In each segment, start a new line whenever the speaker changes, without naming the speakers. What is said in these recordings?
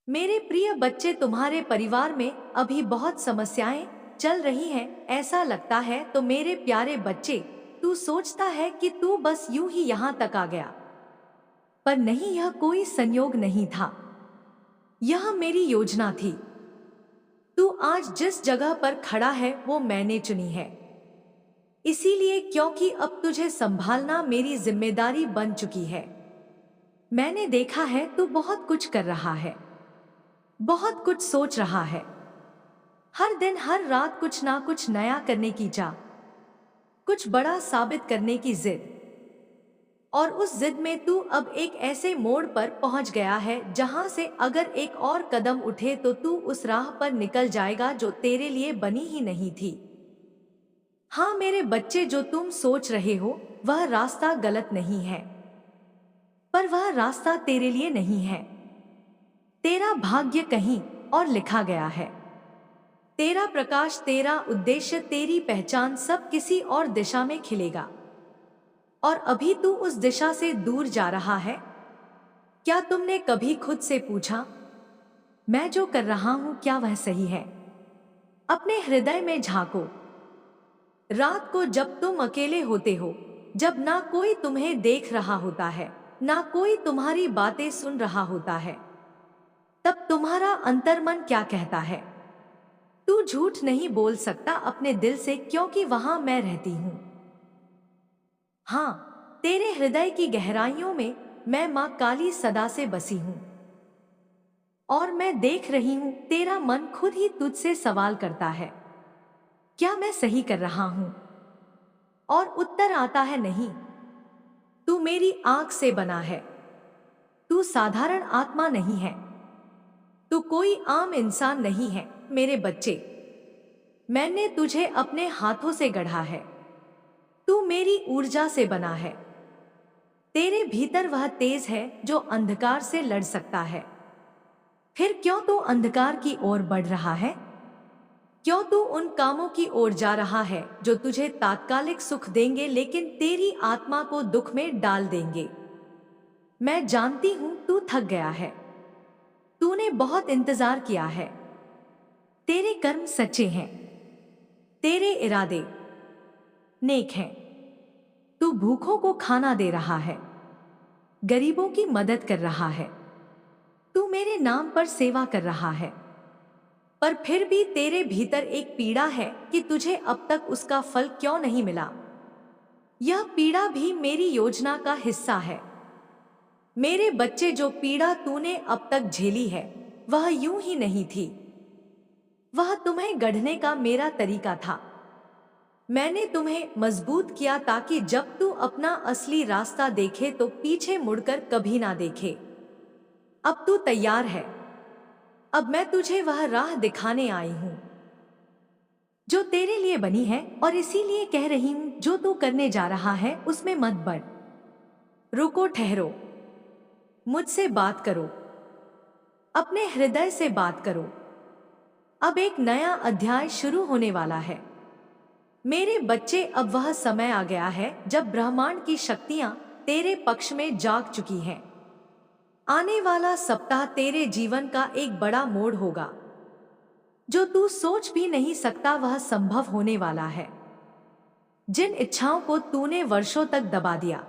मेरे प्रिय बच्चे, तुम्हारे परिवार में अभी बहुत समस्याएं चल रही हैं, ऐसा लगता है। तो मेरे प्यारे बच्चे, तू सोचता है कि तू बस यूं ही यहाँ तक आ गया, पर नहीं, यह कोई संयोग नहीं था। यह मेरी योजना थी। तू आज जिस जगह पर खड़ा है वो मैंने चुनी है। इसीलिए क्योंकि अब तुझे संभालना मेरी जिम्मेदारी बन चुकी है। मैंने देखा है तू बहुत कुछ कर रहा है, बहुत कुछ सोच रहा है। हर दिन हर रात कुछ ना कुछ नया करने की चाह, कुछ बड़ा साबित करने की जिद। और उस जिद में तू अब एक ऐसे मोड़ पर पहुंच गया है जहां से अगर एक और कदम उठे तो तू उस राह पर निकल जाएगा जो तेरे लिए बनी ही नहीं थी। हाँ मेरे बच्चे, जो तुम सोच रहे हो वह रास्ता गलत नहीं है, पर वह रास्ता तेरे लिए नहीं है। तेरा भाग्य कहीं और लिखा गया है। तेरा प्रकाश, तेरा उद्देश्य, तेरी पहचान सब किसी और दिशा में खिलेगा। और अभी तू उस दिशा से दूर जा रहा है। क्या तुमने कभी खुद से पूछा, मैं जो कर रहा हूं क्या वह सही है? अपने हृदय में झांको। रात को जब तुम अकेले होते हो, जब ना कोई तुम्हें देख रहा होता है, ना कोई तुम्हारी बातें सुन रहा होता है, तब तुम्हारा अंतर्मन क्या कहता है? तू झूठ नहीं बोल सकता अपने दिल से, क्योंकि वहां मैं रहती हूं। हाँ, तेरे हृदय की गहराइयों में मैं माँ काली सदा से बसी हूं। और मैं देख रही हूं तेरा मन खुद ही तुझसे सवाल करता है, क्या मैं सही कर रहा हूं? और उत्तर आता है, नहीं। तू मेरी आंख से बना है। तू साधारण आत्मा नहीं है। तू कोई आम इंसान नहीं है मेरे बच्चे। मैंने तुझे अपने हाथों से गढ़ा है। तू मेरी ऊर्जा से बना है। तेरे भीतर वह तेज है जो अंधकार से लड़ सकता है। फिर क्यों तू अंधकार की ओर बढ़ रहा है? क्यों तू उन कामों की ओर जा रहा है जो तुझे तात्कालिक सुख देंगे लेकिन तेरी आत्मा को दुख में डाल देंगे? मैं जानती हूं तू थक गया है। तूने बहुत इंतजार किया है। तेरे कर्म सच्चे हैं। तेरे इरादे नेक हैं। तू भूखों को खाना दे रहा है, गरीबों की मदद कर रहा है। तू मेरे नाम पर सेवा कर रहा है। पर फिर भी तेरे भीतर एक पीड़ा है कि तुझे अब तक उसका फल क्यों नहीं मिला। यह पीड़ा भी मेरी योजना का हिस्सा है। मेरे बच्चे, जो पीड़ा तूने अब तक झेली है वह यूं ही नहीं थी। वह तुम्हें गढ़ने का मेरा तरीका था। मैंने तुम्हें मजबूत किया ताकि जब तू अपना असली रास्ता देखे तो पीछे मुड़कर कभी ना देखे। अब तू तैयार है। अब मैं तुझे वह राह दिखाने आई हूं जो तेरे लिए बनी है, और इसीलिए कह रही हूं, जो तू करने जा रहा है उसमें मत बढ़। रुको, ठहरो। मुझसे बात करो। अपने हृदय से बात करो। अब एक नया अध्याय शुरू होने वाला है मेरे बच्चे। अब वह समय आ गया है जब ब्रह्मांड की शक्तियां तेरे पक्ष में जाग चुकी हैं। आने वाला सप्ताह तेरे जीवन का एक बड़ा मोड़ होगा। जो तू सोच भी नहीं सकता वह संभव होने वाला है। जिन इच्छाओं को तूने वर्षों तक दबा दिया,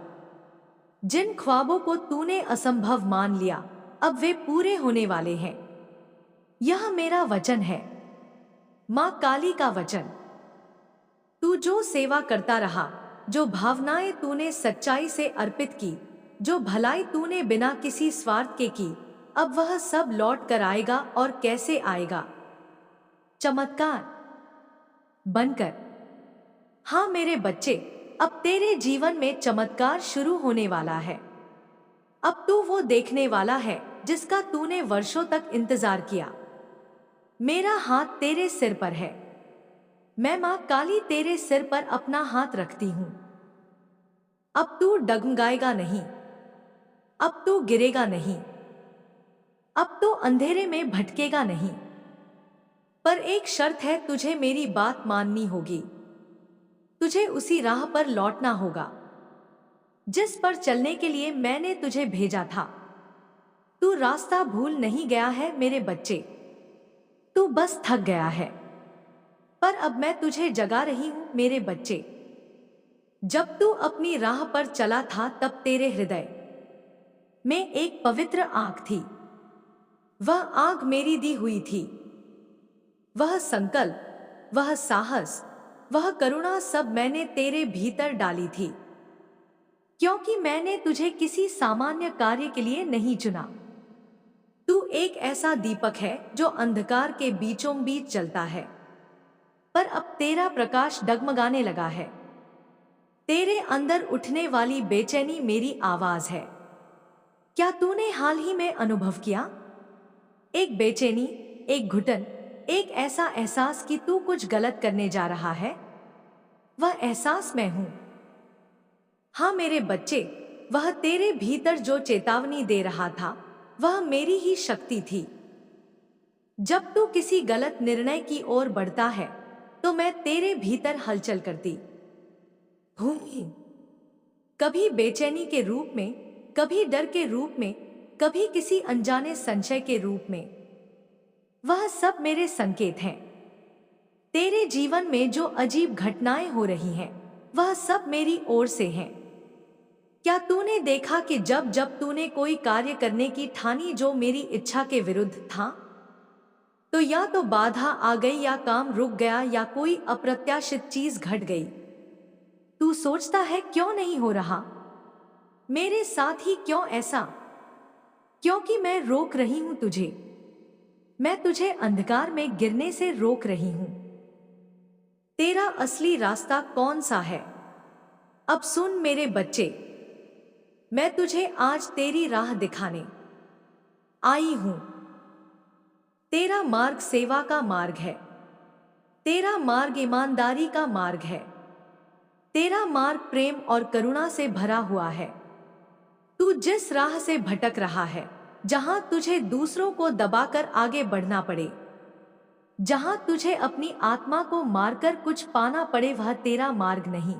जिन ख्वाबों को तूने असंभव मान लिया, अब वे पूरे होने वाले हैं। यह मेरा वचन है, मां काली का वचन। तू जो सेवा करता रहा, जो भावनाएं तूने सच्चाई से अर्पित की, जो भलाई तूने बिना किसी स्वार्थ के की, अब वह सब लौट कर आएगा। और कैसे आएगा? चमत्कार बनकर। हाँ मेरे बच्चे, अब तेरे जीवन में चमत्कार शुरू होने वाला है। अब तू वो देखने वाला है जिसका तूने वर्षों तक इंतजार किया। मेरा हाथ तेरे सिर पर है। मैं मां काली तेरे सिर पर अपना हाथ रखती हूं। अब तू डगमगाएगा नहीं। अब तू गिरेगा नहीं। अब तो अंधेरे में भटकेगा नहीं। पर एक शर्त है, तुझे मेरी बात माननी होगी। तुझे उसी राह पर लौटना होगा जिस पर चलने के लिए मैंने तुझे भेजा था। तू रास्ता भूल नहीं गया है मेरे बच्चे, तू बस थक गया है। पर अब मैं तुझे जगा रही हूं मेरे बच्चे। जब तू अपनी राह पर चला था तब तेरे हृदय में एक पवित्र आग थी। वह आग मेरी दी हुई थी। वह संकल्प, वह साहस, वह करुणा सब मैंने तेरे भीतर डाली थी, क्योंकि मैंने तुझे किसी सामान्य कार्य के लिए नहीं चुना। तू एक ऐसा दीपक है जो अंधकार के बीचों बीच जलता है, पर अब तेरा प्रकाश डगमगाने लगा है। तेरे अंदर उठने वाली बेचैनी मेरी आवाज है। क्या तूने हाल ही में अनुभव किया? एक बेचैनी, एक घुटन, एक ऐसा एहसास कि तू कुछ गलत करने जा रहा है। वह एहसास मैं हूं। हाँ मेरे बच्चे, वह तेरे भीतर जो चेतावनी दे रहा था, वह मेरी ही शक्ति थी। जब तू किसी गलत निर्णय की ओर बढ़ता है तो मैं तेरे भीतर हलचल करती हूं। कभी बेचैनी के रूप में, कभी डर के रूप में, कभी किसी अनजाने संशय के रूप में। वह सब मेरे संकेत हैं। तेरे जीवन में जो अजीब घटनाएं हो रही हैं, वह सब मेरी ओर से हैं। क्या तूने देखा कि जब जब तूने कोई कार्य करने की ठानी जो मेरी इच्छा के विरुद्ध था, तो या तो बाधा आ गई या काम रुक गया या कोई अप्रत्याशित चीज घट गई। तू सोचता है क्यों नहीं हो रहा? मेरे साथ ही क्यों ऐसा? क्योंकि मैं रोक रही हूं तुझे। मैं तुझे अंधकार में गिरने से रोक रही हूं। तेरा असली रास्ता कौन सा है? अब सुन मेरे बच्चे, मैं तुझे आज तेरी राह दिखाने आई हूं। तेरा मार्ग सेवा का मार्ग है। तेरा मार्ग ईमानदारी का मार्ग है। तेरा मार्ग प्रेम और करुणा से भरा हुआ है। तू जिस राह से भटक रहा है, जहां तुझे दूसरों को दबाकर आगे बढ़ना पड़े, जहां तुझे अपनी आत्मा को मारकर कुछ पाना पड़े, वह तेरा मार्ग नहीं।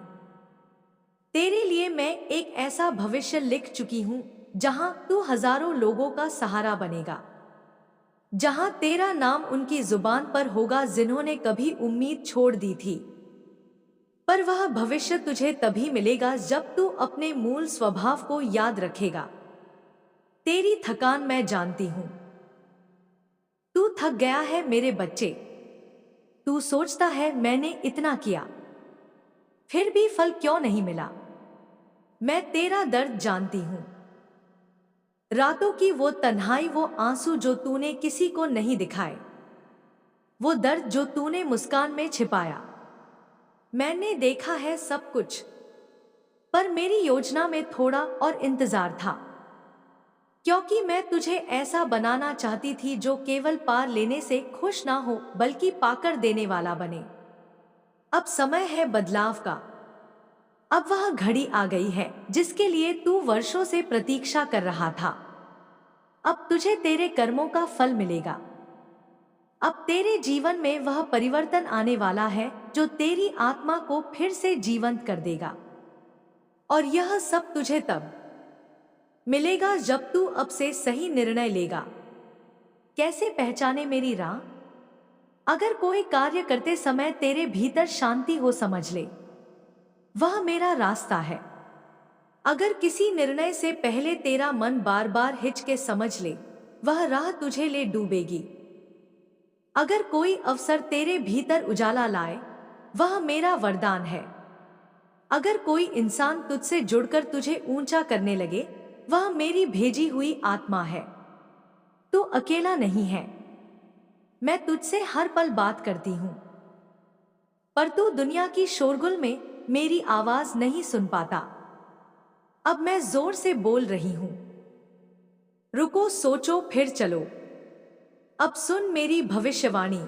तेरे लिए मैं एक ऐसा भविष्य लिख चुकी हूं जहां तू हजारों लोगों का सहारा बनेगा, जहां तेरा नाम उनकी जुबान पर होगा जिन्होंने कभी उम्मीद छोड़ दी थी। पर वह भविष्य तुझे तभी मिलेगा जब तू अपने मूल स्वभाव को याद रखेगा। तेरी थकान मैं जानती हूं। तू थक गया है मेरे बच्चे। तू सोचता है मैंने इतना किया, फिर भी फल क्यों नहीं मिला? मैं तेरा दर्द जानती हूं। रातों की वो तन्हाई, वो आंसू जो तूने किसी को नहीं दिखाए, वो दर्द जो तूने मुस्कान में छिपाया। मैंने देखा है सब कुछ, पर मेरी योजना में थोड़ा और इंतजार था, क्योंकि मैं तुझे ऐसा बनाना चाहती थी जो केवल पार लेने से खुश ना हो बल्कि पाकर देने वाला बने। अब समय है बदलाव का। अब वह घड़ी आ गई है जिसके लिए तू वर्षों से प्रतीक्षा कर रहा था। अब तुझे तेरे कर्मों का फल मिलेगा। अब तेरे जीवन में वह परिवर्तन आने वाला है जो तेरी आत्मा को फिर से जीवंत कर देगा। और यह सब तुझे तब मिलेगा जब तू अब से सही निर्णय लेगा। कैसे पहचाने मेरी राह? अगर कोई कार्य करते समय तेरे भीतर शांति हो, समझ ले वह मेरा रास्ता है। अगर किसी निर्णय से पहले तेरा मन बार बार हिचके, समझ ले वह राह तुझे ले डूबेगी। अगर कोई अवसर तेरे भीतर उजाला लाए, वह मेरा वरदान है। अगर कोई इंसान तुझसे जुड़कर तुझे ऊंचा करने लगे, वह मेरी भेजी हुई आत्मा है। तू अकेला नहीं है। मैं तुझसे हर पल बात करती हूं, पर तू दुनिया की शोरगुल में मेरी आवाज नहीं सुन पाता। अब मैं जोर से बोल रही हूं। रुको, सोचो, फिर चलो। अब सुन मेरी भविष्यवाणी।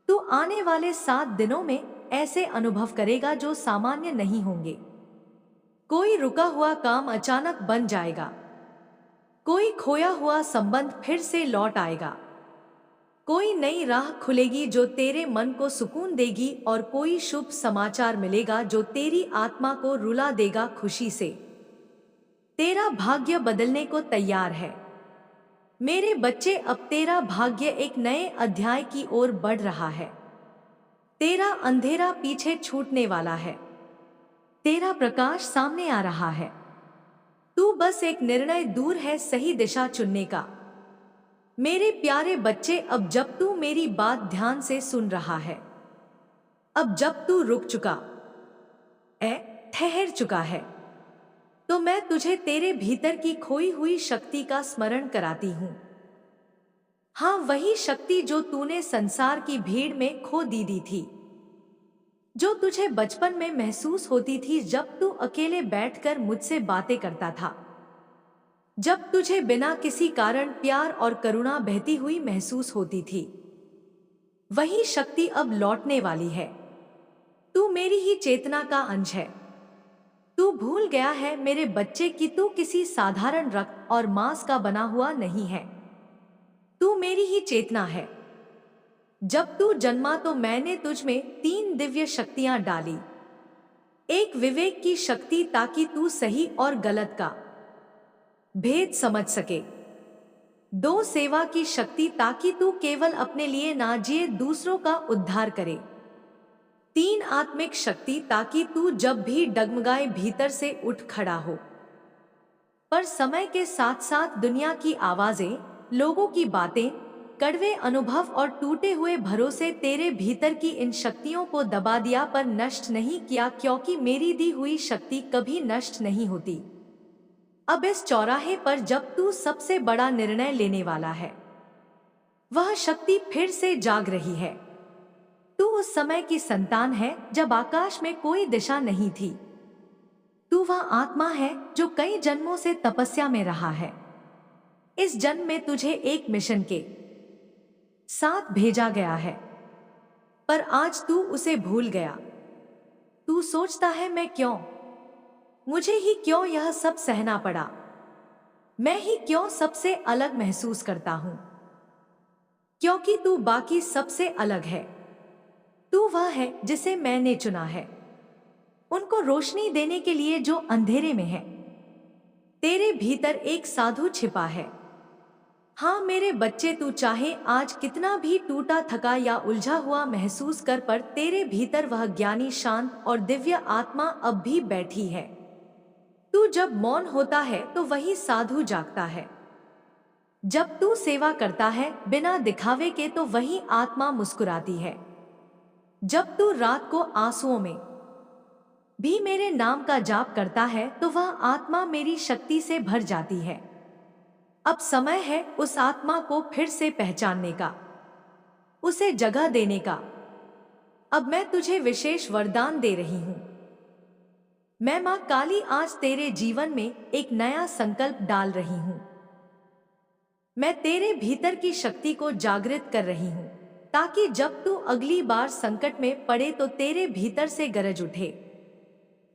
तू आने वाले 7 दिनों में ऐसे अनुभव करेगा जो सामान्य नहीं होंगे। कोई रुका हुआ काम अचानक बन जाएगा। कोई खोया हुआ संबंध फिर से लौट आएगा। कोई नई राह खुलेगी जो तेरे मन को सुकून देगी, और कोई शुभ समाचार मिलेगा जो तेरी आत्मा को रुला देगा खुशी से। तेरा भाग्य बदलने को तैयार है। मेरे बच्चे, अब तेरा भाग्य एक नए अध्याय की ओर बढ़ रहा है। तेरा अंधेरा पीछे छूटने वाला है। तेरा प्रकाश सामने आ रहा है। तू बस एक निर्णय दूर है सही दिशा चुनने का। मेरे प्यारे बच्चे, अब जब तू मेरी बात ध्यान से सुन रहा है, अब जब तू रुक चुका ठहर चुका है, तो मैं तुझे तेरे भीतर की खोई हुई शक्ति का स्मरण कराती हूं। हाँ, वही शक्ति जो तूने संसार की भीड़ में खो दी थी, जो तुझे बचपन में महसूस होती थी जब तू अकेले बैठकर मुझसे बातें करता था, जब तुझे बिना किसी कारण प्यार और करुणा बहती हुई महसूस होती थी। वही शक्ति अब लौटने वाली है। तू मेरी ही चेतना का अंश है। तू भूल गया है मेरे बच्चे कि तू किसी साधारण रक्त और मांस का बना हुआ नहीं है। तू मेरी ही चेतना है। जब तू जन्मा तो मैंने तुझ में 3 दिव्य शक्तियां डाली। एक विवेक की शक्ति ताकि तू सही और गलत का भेद समझ सके। 2 सेवा की शक्ति ताकि तू केवल अपने लिए ना जिए, दूसरों का उद्धार करे। 3 आत्मिक शक्ति ताकि तू जब भी डगमगाए भीतर से उठ खड़ा हो। पर समय के साथ साथ दुनिया की आवाजें, लोगों की बातें, कड़वे अनुभव और टूटे हुए भरोसे तेरे भीतर की इन शक्तियों को दबा दिया, पर नष्ट नहीं किया, क्योंकि मेरी दी हुई शक्ति कभी नष्ट नहीं होती। अब इस चौराहे पर जब तू सबसे बड़ा निर्णय लेने वाला है, वह शक्ति फिर से जाग रही है। तू उस समय की संतान है जब आकाश में कोई दिशा नहीं थी। तू वह आत्मा है जो कई जन्मों से तपस्या में रहा है। इस जन्म में तुझे एक मिशन के साथ भेजा गया है, पर आज तू उसे भूल गया। तू सोचता है मैं क्यों, मुझे ही क्यों यह सब सहना पड़ा, मैं ही क्यों सबसे अलग महसूस करता हूं। क्योंकि तू बाकी सबसे अलग है। तू वह है जिसे मैंने चुना है, उनको रोशनी देने के लिए जो अंधेरे में है। तेरे भीतर एक साधु छिपा है। हाँ मेरे बच्चे, तू चाहे आज कितना भी टूटा थका या उलझा हुआ महसूस कर, पर तेरे भीतर वह ज्ञानी, शांत और दिव्य आत्मा अब भी बैठी है। तू जब मौन होता है तो वही साधु जागता है। जब तू सेवा करता है बिना दिखावे के तो वही आत्मा मुस्कुराती है। जब तू रात को आंसुओं में भी मेरे नाम का जाप करता है तो वह आत्मा मेरी शक्ति से भर जाती है। अब समय है उस आत्मा को फिर से पहचानने का, उसे जगह देने का। अब मैं तुझे विशेष वरदान दे रही हूं। मैं मां काली आज तेरे जीवन में एक नया संकल्प डाल रही हूं। मैं तेरे भीतर की शक्ति को जागृत कर रही हूं, ताकि जब तू अगली बार संकट में पड़े तो तेरे भीतर से गरज उठे,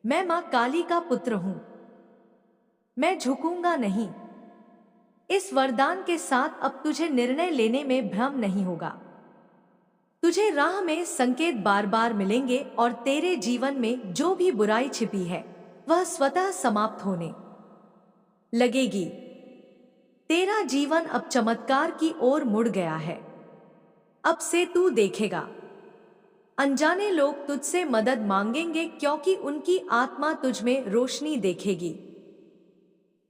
मैं मां काली का पुत्र हूं, मैं झुकूंगा नहीं। इस वरदान के साथ अब तुझे निर्णय लेने में भ्रम नहीं होगा। तुझे राह में संकेत बार बार मिलेंगे और तेरे जीवन में जो भी बुराई छिपी है वह स्वतः समाप्त होने लगेगी। तेरा जीवन अब चमत्कार की ओर मुड़ गया है। अब से तू देखेगा, अनजाने लोग तुझसे मदद मांगेंगे क्योंकि उनकी आत्मा तुझ में रोशनी देखेगी।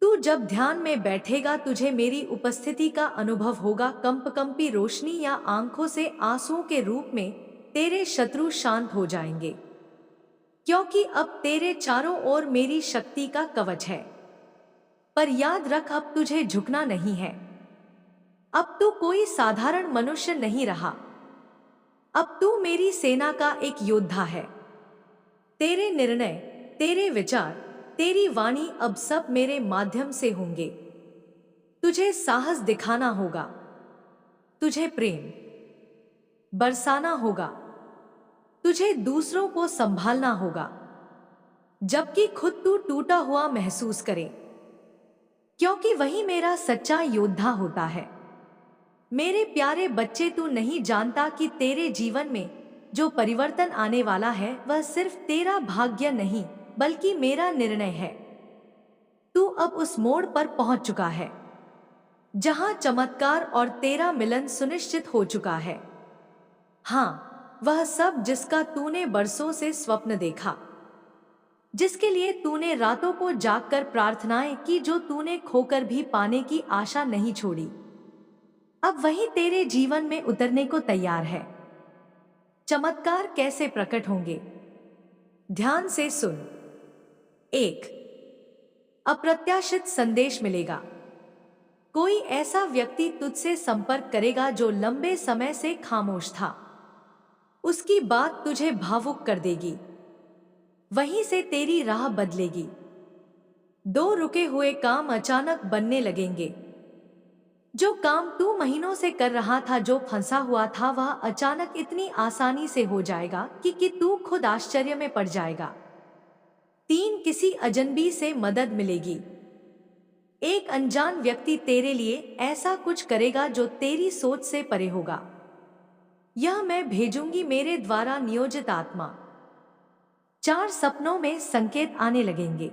तू जब ध्यान में बैठेगा तुझे मेरी उपस्थिति का अनुभव होगा। कंपकंपी रोशनी या आंखों से आंसुओं के रूप में तेरे शत्रु शांत हो जाएंगे, क्योंकि अब तेरे चारों ओर मेरी शक्ति का कवच है। पर याद रख, अब तुझे झुकना नहीं है। अब तू कोई साधारण मनुष्य नहीं रहा। अब तू मेरी सेना का एक योद्धा है। तेरे निर्णय, तेरे विचार, तेरी वाणी अब सब मेरे माध्यम से होंगे। तुझे साहस दिखाना होगा, तुझे प्रेम बरसाना होगा, तुझे दूसरों को संभालना होगा, जबकि खुद तू टूटा हुआ महसूस करे, क्योंकि वही मेरा सच्चा योद्धा होता है। मेरे प्यारे बच्चे, तू नहीं जानता कि तेरे जीवन में जो परिवर्तन आने वाला है वह सिर्फ तेरा भाग्य नहीं बल्कि मेरा निर्णय है। तू अब उस मोड़ पर पहुंच चुका है जहां चमत्कार और तेरा मिलन सुनिश्चित हो चुका है। हाँ, वह सब जिसका तूने बरसों से स्वप्न देखा, जिसके लिए तूने रातों को जागकर प्रार्थनाएं की, जो तूने खोकर भी पाने की आशा नहीं छोड़ी, अब वही तेरे जीवन में उतरने को तैयार है। चमत्कार कैसे प्रकट होंगे? ध्यान से सुन। एक, अप्रत्याशित संदेश मिलेगा। कोई ऐसा व्यक्ति तुझसे संपर्क करेगा जो लंबे समय से खामोश था। उसकी बात तुझे भावुक कर देगी, वहीं से तेरी राह बदलेगी। दो, रुके हुए काम अचानक बनने लगेंगे। जो काम तू महीनों से कर रहा था, जो फंसा हुआ था, वह अचानक इतनी आसानी से हो जाएगा कि तू खुद आश्चर्य में पड़ जाएगा। तीन, किसी अजनबी से मदद मिलेगी। एक अनजान व्यक्ति तेरे लिए ऐसा कुछ करेगा जो तेरी सोच से परे होगा। यह मैं भेजूंगी, मेरे द्वारा नियोजित आत्मा। चार, सपनों में संकेत आने लगेंगे।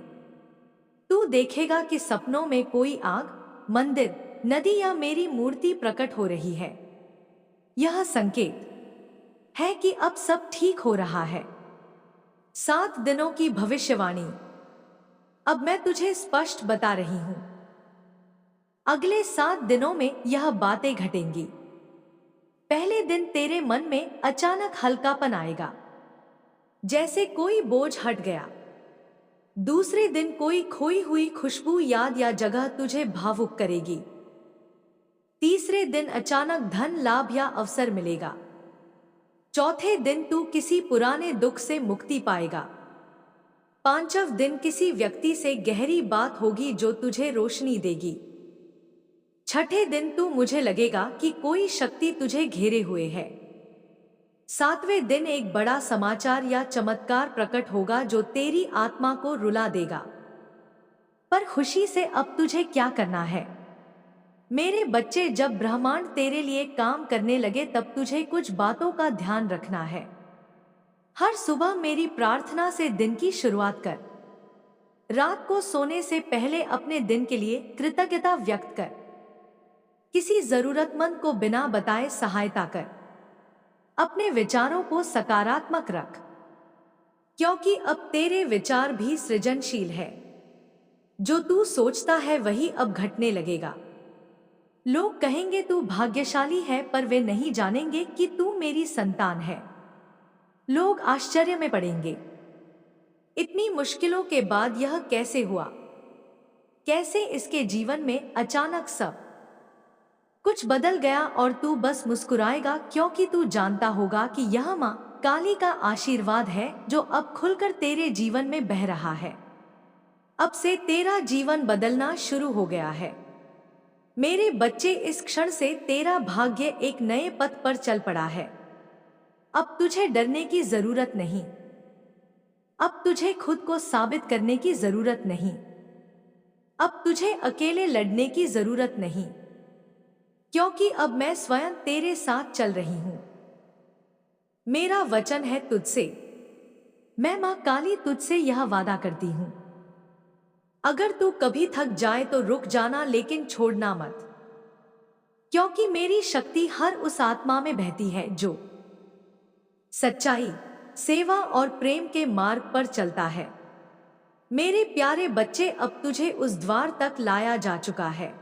तू देखेगा कि सपनों में कोई आग, मंदिर, नदी या मेरी मूर्ति प्रकट हो रही है। यह संकेत है कि अब सब ठीक हो रहा है। 7 दिनों की भविष्यवाणी। अब मैं तुझे स्पष्ट बता रही हूं, अगले 7 दिनों में यह बातें घटेंगी। पहले दिन तेरे मन में अचानक हल्कापन आएगा, जैसे कोई बोझ हट गया। दूसरे दिन कोई खोई हुई खुशबू, याद या जगह तुझे भावुक करेगी। तीसरे दिन अचानक धन लाभ या अवसर मिलेगा। चौथे दिन तू किसी पुराने दुख से मुक्ति पाएगा। पांचवें दिन किसी व्यक्ति से गहरी बात होगी जो तुझे रोशनी देगी। छठे दिन तू मुझे लगेगा कि कोई शक्ति तुझे घेरे हुए है। सातवें दिन एक बड़ा समाचार या चमत्कार प्रकट होगा जो तेरी आत्मा को रुला देगा। पर खुशी से अब तुझे क्या करना है? मेरे बच्चे, जब ब्रह्मांड तेरे लिए काम करने लगे तब तुझे कुछ बातों का ध्यान रखना है। हर सुबह मेरी प्रार्थना से दिन की शुरुआत कर। रात को सोने से पहले अपने दिन के लिए कृतज्ञता व्यक्त कर। किसी जरूरतमंद को बिना बताए सहायता कर। अपने विचारों को सकारात्मक रख, क्योंकि अब तेरे विचार भी सृजनशील है। जो तू सोचता है वही अब घटने लगेगा। लोग कहेंगे तू भाग्यशाली है, पर वे नहीं जानेंगे कि तू मेरी संतान है। लोग आश्चर्य में पड़ेंगे, इतनी मुश्किलों के बाद यह कैसे हुआ? कैसे इसके जीवन में अचानक सब कुछ बदल गया? और तू बस मुस्कुराएगा, क्योंकि तू जानता होगा कि यह मां काली का आशीर्वाद है जो अब खुलकर तेरे जीवन में बह रहा है। अब से तेरा जीवन बदलना शुरू हो गया है। मेरे बच्चे, इस क्षण से तेरा भाग्य एक नए पथ पर चल पड़ा है। अब तुझे डरने की जरूरत नहीं। अब तुझे खुद को साबित करने की जरूरत नहीं। अब तुझे अकेले लड़ने की जरूरत नहीं, क्योंकि अब मैं स्वयं तेरे साथ चल रही हूं। मेरा वचन है तुझसे, मैं मां काली तुझसे यह वादा करती हूं। अगर तू कभी थक जाए तो रुक जाना, लेकिन छोड़ना मत, क्योंकि मेरी शक्ति हर उस आत्मा में बहती है जो सच्चाई, सेवा और प्रेम के मार्ग पर चलता है। मेरे प्यारे बच्चे, अब तुझे उस द्वार तक लाया जा चुका है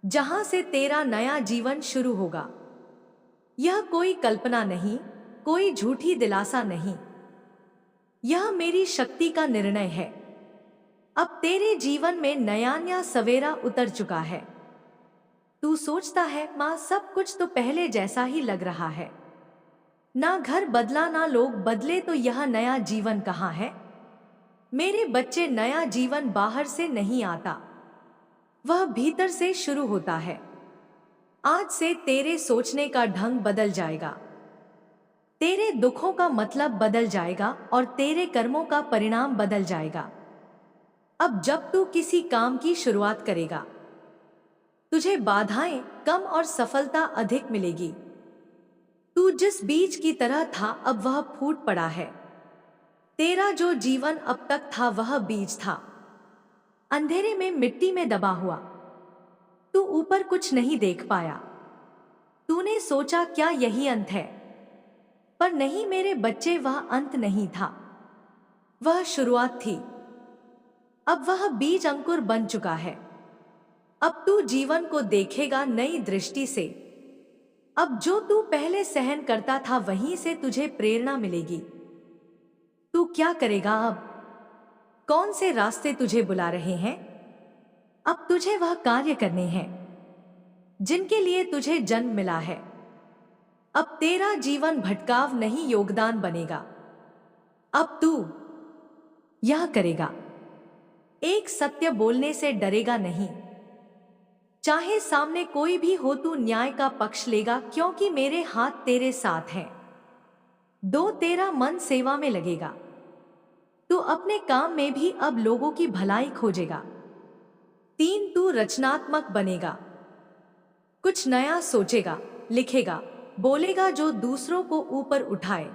जहां से तेरा नया जीवन शुरू होगा। यह कोई कल्पना नहीं, कोई झूठी दिलासा नहीं, यह मेरी शक्ति का निर्णय है। अब तेरे जीवन में नया सवेरा उतर चुका है। तू सोचता है मां सब कुछ तो पहले जैसा ही लग रहा है, ना घर बदला ना लोग बदले, तो यह नया जीवन कहाँ है? मेरे बच्चे, नया जीवन बाहर से नहीं आता, वह भीतर से शुरू होता है। आज से तेरे सोचने का ढंग बदल जाएगा, तेरे दुखों का मतलब बदल जाएगा और तेरे कर्मों का परिणाम बदल जाएगा। अब जब तू किसी काम की शुरुआत करेगा, तुझे बाधाएं कम और सफलता अधिक मिलेगी। तू जिस बीज की तरह था अब वह फूट पड़ा है। तेरा जो जीवन अब तक था वह बीज था, अंधेरे में मिट्टी में दबा हुआ। तू ऊपर कुछ नहीं देख पाया। तूने सोचा क्या यही अंत है? पर नहीं मेरे बच्चे, वह अंत नहीं था, वह शुरुआत थी। अब वह बीज अंकुर बन चुका है। अब तू जीवन को देखेगा नई दृष्टि से। अब जो तू पहले सहन करता था वहीं से तुझे प्रेरणा मिलेगी। तू क्या करेगा अब? कौन से रास्ते तुझे बुला रहे हैं? अब तुझे वह कार्य करने हैं जिनके लिए तुझे जन्म मिला है। अब तेरा जीवन भटकाव नहीं, योगदान बनेगा। अब तू यह करेगा, एक सत्य बोलने से डरेगा नहीं। चाहे सामने कोई भी हो, तू न्याय का पक्ष लेगा, क्योंकि मेरे हाथ तेरे साथ हैं। 2, तेरा मन सेवा में लगेगा। तू अपने काम में भी अब लोगों की भलाई खोजेगा। 3, तू रचनात्मक बनेगा। कुछ नया सोचेगा, लिखेगा, बोलेगा जो दूसरों को ऊपर उठाए।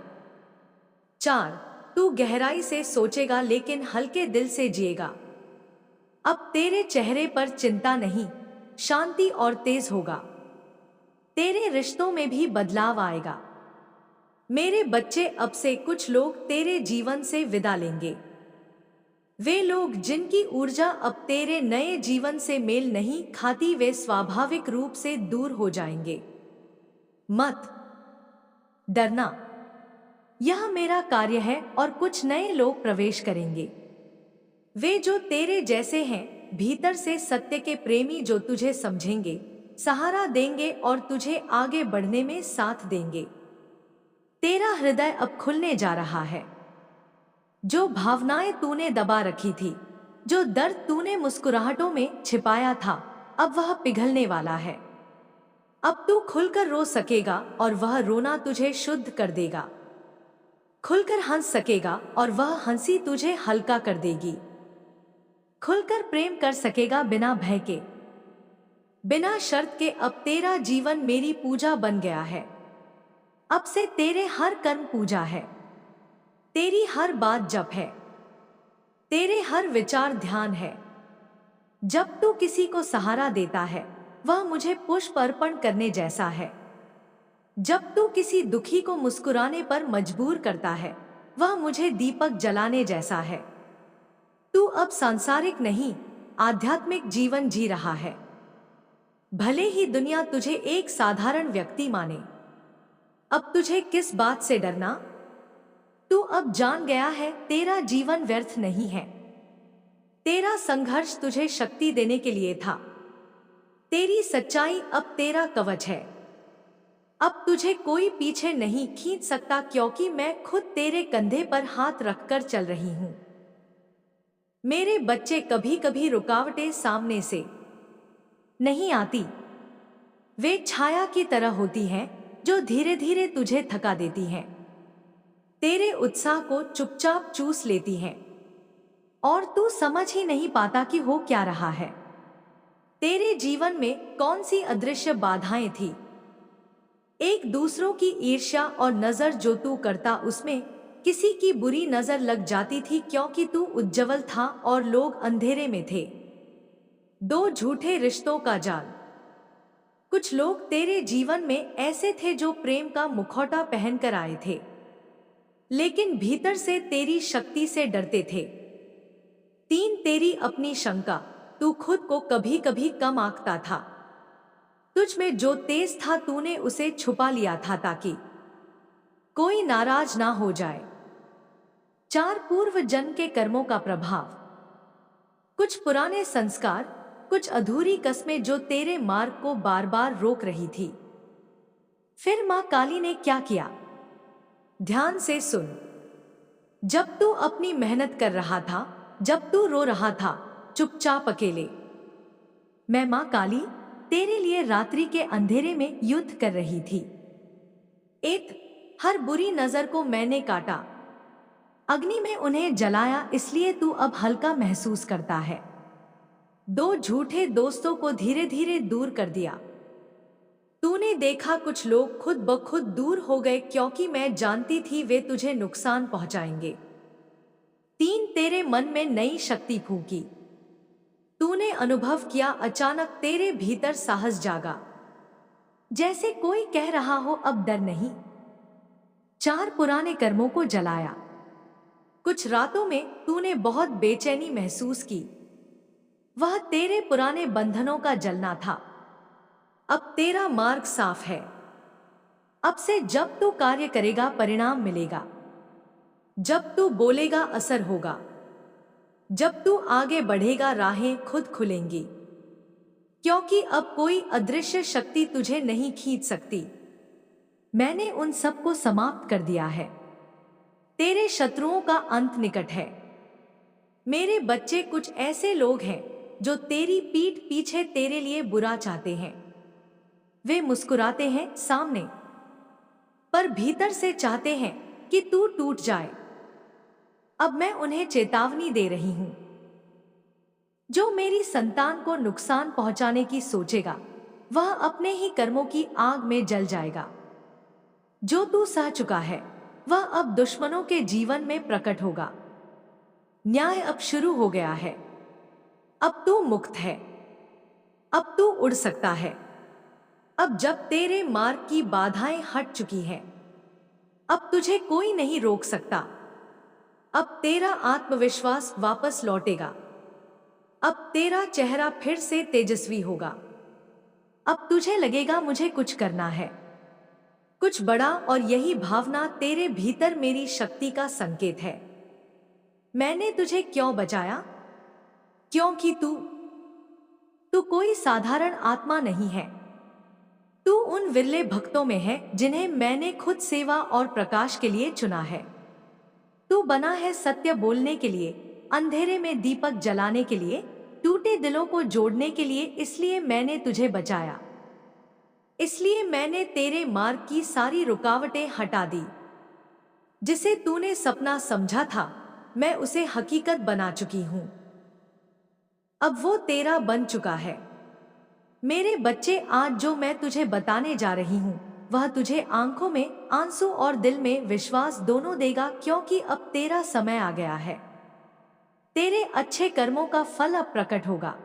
4, तू गहराई से सोचेगा लेकिन हल्के दिल से जिएगा। अब तेरे चेहरे पर चिंता नहीं, शांति और तेज होगा। तेरे रिश्तों में भी बदलाव आएगा। मेरे बच्चे, अब से कुछ लोग तेरे जीवन से विदा लेंगे। वे लोग जिनकी ऊर्जा अब तेरे नए जीवन से मेल नहीं खाती, वे स्वाभाविक रूप से दूर हो जाएंगे। मत डरना, यह मेरा कार्य है और कुछ नए लोग प्रवेश करेंगे। वे जो तेरे जैसे हैं, भीतर से सत्य के प्रेमी, जो तुझे समझेंगे, सहारा देंगे और तुझे आगे बढ़ने में साथ देंगे। तेरा हृदय अब खुलने जा रहा है। जो भावनाएं तूने दबा रखी थी, जो दर्द तूने मुस्कुराहटों में छिपाया था, अब वह पिघलने वाला है। अब तू खुलकर रो सकेगा और वह रोना तुझे शुद्ध कर देगा। खुलकर हंस सकेगा और वह हंसी तुझे हल्का कर देगी। खुलकर प्रेम कर सकेगा बिना भय के, बिना शर्त के। अब तेरा जीवन मेरी पूजा बन गया है। अब से तेरे हर कर्म पूजा है, तेरी हर बात जप है, तेरे हर विचार ध्यान है। जब तू किसी को सहारा देता है, वह मुझे पुष्प अर्पण करने जैसा है। जब तू किसी दुखी को मुस्कुराने पर मजबूर करता है, वह मुझे दीपक जलाने जैसा है। तू अब सांसारिक नहीं, आध्यात्मिक जीवन जी रहा है। भले ही दुनिया तुझे एक साधारण व्यक्ति माने, अब तुझे किस बात से डरना? तू अब जान गया है, तेरा जीवन व्यर्थ नहीं है। तेरा संघर्ष तुझे शक्ति देने के लिए था। तेरी सच्चाई अब तेरा कवच है। अब तुझे कोई पीछे नहीं खींच सकता, क्योंकि मैं खुद तेरे कंधे पर हाथ रखकर चल रही हूं। मेरे बच्चे, कभी कभी रुकावटें सामने से नहीं आती, वे छाया की तरह होती हैं जो धीरे धीरे तुझे थका देती हैं। तेरे उत्साह को चुपचाप चूस लेती हैं और तू समझ ही नहीं पाता कि हो क्या रहा है। तेरे जीवन में कौन सी अदृश्य बाधाएं थी? एक दूसरों की ईर्ष्या और नजर जो तू करता, उसमें किसी की बुरी नजर लग जाती थी, क्योंकि तू उज्जवल था और लोग अंधेरे में थे। 2 झूठे रिश्तों का जाल। कुछ लोग तेरे जीवन में ऐसे थे जो प्रेम का मुखौटा पहनकर आए थे, लेकिन भीतर से तेरी शक्ति से डरते थे। 3, तेरी अपनी शंका। तू खुद को कभी कभी कम आंकता था। तुझ में जो तेज था, तूने उसे छुपा लिया था ताकि कोई नाराज ना हो जाए। 4, पूर्व जन्म के कर्मों का प्रभाव। कुछ पुराने संस्कार, कुछ अधूरी कस्में जो तेरे मार्ग को बार बार रोक रही थी। फिर मां काली ने क्या किया? ध्यान से सुन। जब तू अपनी मेहनत कर रहा था, जब तू रो रहा था चुपचाप अकेले, मैं मां काली तेरे लिए रात्रि के अंधेरे में युद्ध कर रही थी। हर बुरी नजर को मैंने काटा, अग्नि में उन्हें जलाया, इसलिए तू अब हल्का महसूस करता है। 2 झूठे दोस्तों को धीरे धीरे दूर कर दिया। तूने देखा कुछ लोग खुद ब खुद दूर हो गए, क्योंकि मैं जानती थी वे तुझे नुकसान पहुंचाएंगे। 3, तेरे मन में नई शक्ति फूंकी। तूने अनुभव किया, अचानक तेरे भीतर साहस जागा, जैसे कोई कह रहा हो अब डर नहीं। 4 पुराने कर्मों को जलाया। कुछ रातों में तूने बहुत बेचैनी महसूस की। वह तेरे पुराने बंधनों का जलना था। अब तेरा मार्ग साफ है। अब से जब तू कार्य करेगा परिणाम मिलेगा। जब तू बोलेगा असर होगा। जब तू आगे बढ़ेगा राहें खुद खुलेंगी। क्योंकि अब कोई अदृश्य शक्ति तुझे नहीं खींच सकती। मैंने उन सब को समाप्त कर दिया है। तेरे शत्रुओं का अंत निकट है। मेरे बच्चे, कुछ ऐसे लोग हैं जो तेरी पीठ पीछे तेरे लिए बुरा चाहते हैं। वे मुस्कुराते हैं सामने, पर भीतर से चाहते हैं कि तू टूट जाए। अब मैं उन्हें चेतावनी दे रही हूं। जो मेरी संतान को नुकसान पहुंचाने की सोचेगा, वह अपने ही कर्मों की आग में जल जाएगा। जो तू सह चुका है, वह अब दुश्मनों के जीवन में प्रकट होगा। न्याय अब शुरू हो गया है। अब तू मुक्त है। अब तू उड़ सकता है। अब जब तेरे मार्ग की बाधाएं हट चुकी हैं, अब तुझे कोई नहीं रोक सकता। अब तेरा आत्मविश्वास वापस लौटेगा। अब तेरा चेहरा फिर से तेजस्वी होगा। अब तुझे लगेगा मुझे कुछ करना है, कुछ बड़ा, और यही भावना तेरे भीतर मेरी शक्ति का संकेत है। मैंने तुझे क्यों बचाया? क्योंकि तू कोई साधारण आत्मा नहीं है। तू उन विरले भक्तों में है जिन्हें मैंने खुद सेवा और प्रकाश के लिए चुना है। तू बना है सत्य बोलने के लिए, अंधेरे में दीपक जलाने के लिए, टूटे दिलों को जोड़ने के लिए। इसलिए मैंने तुझे बचाया। इसलिए मैंने तेरे मार्ग की सारी रुकावटें हटा दी। जिसे तूने सपना समझा था, मैं उसे हकीकत बना चुकी हूं। अब वो तेरा बन चुका है। मेरे बच्चे, आज जो मैं तुझे बताने जा रही हूं, वह तुझे आंखों में आंसू और दिल में विश्वास दोनों देगा, क्योंकि अब तेरा समय आ गया है। तेरे अच्छे कर्मों का फल अब प्रकट होगा।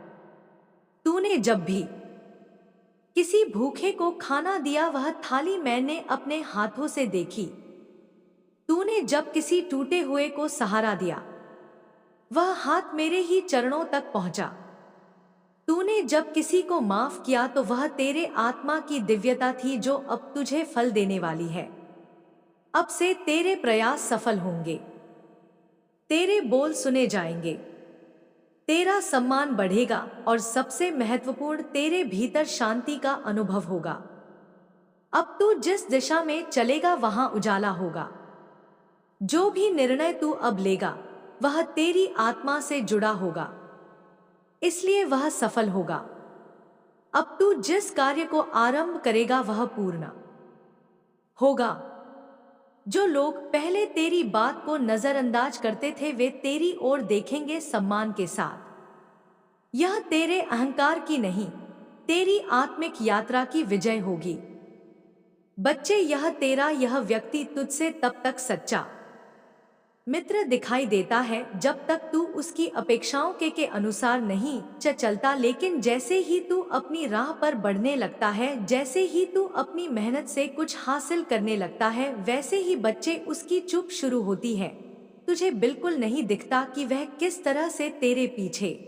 तूने जब भी किसी भूखे को खाना दिया, वह थाली मैंने अपने हाथों से देखी। तूने जब किसी टूटे हुए को सहारा दिया, वह हाथ मेरे ही चरणों तक पहुंचा। तूने जब किसी को माफ किया, तो वह तेरे आत्मा की दिव्यता थी जो अब तुझे फल देने वाली है। अब से तेरे प्रयास सफल होंगे। तेरे बोल सुने जाएंगे। तेरा सम्मान बढ़ेगा और सबसे महत्वपूर्ण, तेरे भीतर शांति का अनुभव होगा। अब तू जिस दिशा में चलेगा वहां उजाला होगा। जो भी निर्णय तू अब लेगा, वह तेरी आत्मा से जुड़ा होगा, इसलिए वह सफल होगा। अब तू जिस कार्य को आरंभ करेगा वह पूर्ण होगा। जो लोग पहले तेरी बात को नजरअंदाज करते थे, वे तेरी ओर देखेंगे सम्मान के साथ। यह तेरे अहंकार की नहीं, तेरी आत्मिक यात्रा की विजय होगी। बच्चे, यह व्यक्ति तुझसे तब तक सच्चा मित्र दिखाई देता है जब तक तू उसकी अपेक्षाओं के अनुसार नहीं चलता। लेकिन जैसे ही तू अपनी राह पर बढ़ने लगता है, जैसे ही तू अपनी मेहनत से कुछ हासिल करने लगता है, वैसे ही बच्चे उसकी चुप शुरू होती है। तुझे बिल्कुल नहीं दिखता कि वह किस तरह से तेरे पीछे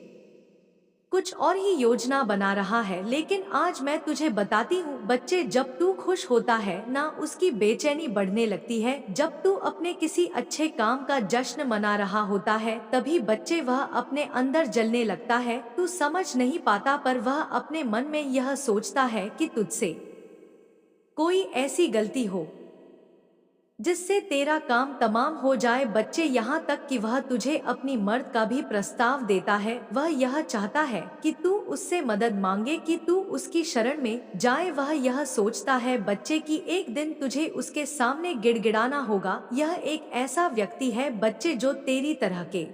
कुछ और ही योजना बना रहा है। लेकिन आज मैं तुझे बताती हूँ बच्चे, जब तू खुश होता है ना, उसकी बेचैनी बढ़ने लगती है। जब तू अपने किसी अच्छे काम का जश्न मना रहा होता है, तभी बच्चे वह अपने अंदर जलने लगता है। तू समझ नहीं पाता, पर वह अपने मन में यह सोचता है कि तुझसे कोई ऐसी गलती हो जिससे तेरा काम तमाम हो जाए। बच्चे, यहाँ तक कि वह तुझे अपनी मर्द का भी प्रस्ताव देता है। वह यह चाहता है कि तू उससे मदद मांगे, कि तू उसकी शरण में जाए। वह यह सोचता है बच्चे कि एक दिन तुझे उसके सामने गिड़गिड़ाना होगा। यह एक ऐसा व्यक्ति है बच्चे जो तेरी तरह के